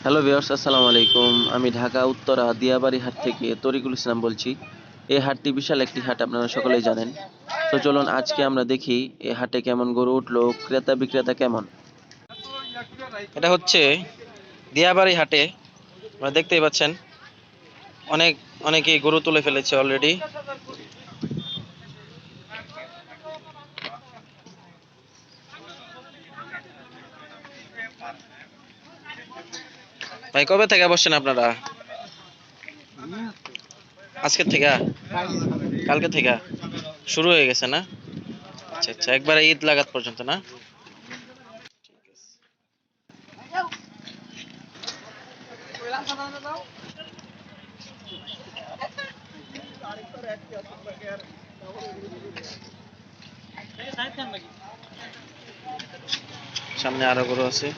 Hello viewers, আসসালামু আলাইকুম। আমি ঢাকা উত্তরা দিয়াবাড়ি হাট থেকে তরিকুল ইসলাম বলছি। এই হাটটি বিশাল একটি হাট, আপনারা সকলেই জানেন। তো চলুন আজকে আমরা দেখি এই হাটে কেমন গরু উঠলো, ক্রেতা বিক্রেতা কেমন। এটা হচ্ছে দিয়াবাড়ি হাটে, আপনারা দেখতেই পাচ্ছেন অনেকেই গরু তুলে ফেলেছে অলরেডি। ভাই, কবে থেকে বসছেন আপনারা? আজকের থেকে? কালকে থেকে শুরু হয়ে গেছে না? আচ্ছা আচ্ছা, একবারে ঈদ লাগাত পর্যন্ত না? সামনে আরো গরু আছে।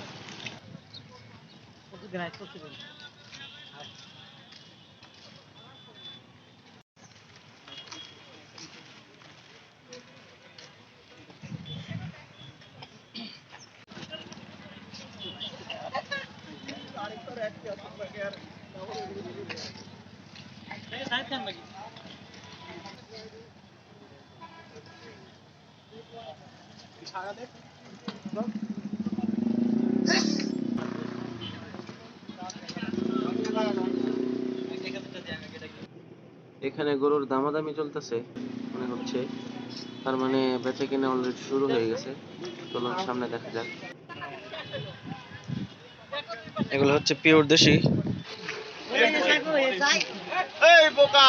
এখানে গরুর দামাদামি চলতেছে মনে হচ্ছে, তার মানে বেচা কিনা অলরেডি শুরু হয়ে গেছে। চলুন সামনে দেখা যাক। এগুলো হচ্ছে পিওর দেশি। এই বোকা।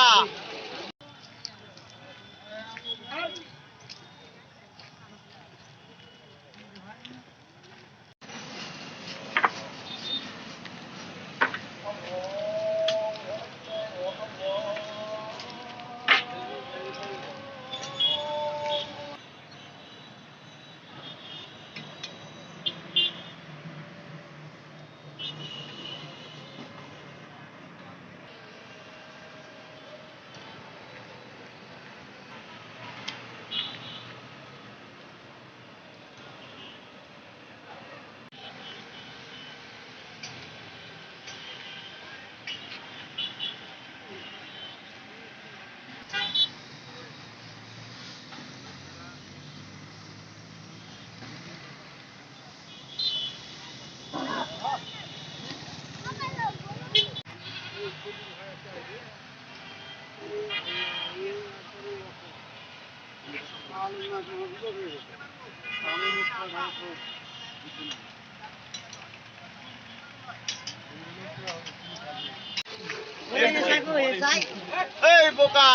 এই বোকা।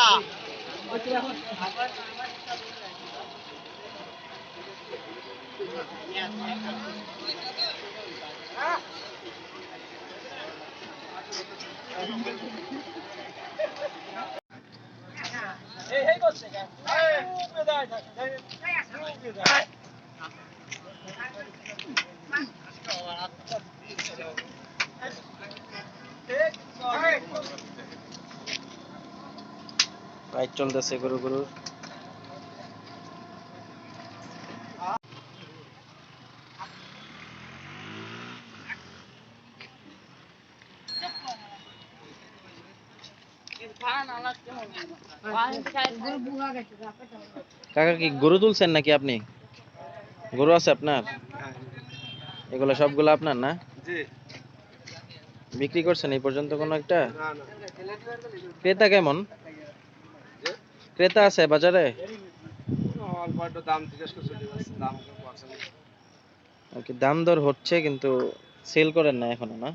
রাইড চলতেছে গরু গরুর। কাকা, কি গরু তুলছেন নাকি আপনি? গরু আছে আপনার? এগুলো সবগুলো আপনার না? বিক্রি করছেন এই পর্যন্ত কোনো একটা? ক্রেতা কেমন? ক্রেতা আছে বাজারে? দাম দর হচ্ছে কিন্তু সেল করেন না এখনো না?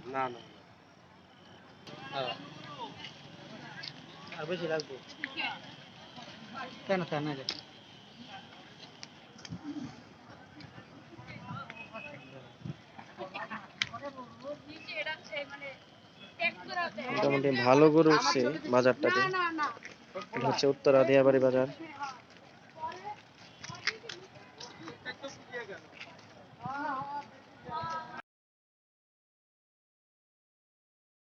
মোটামুটি ভালো গরু উঠছে বাজারটাতে। এটা হচ্ছে উত্তরা দিয়াবাড়ি বাজার।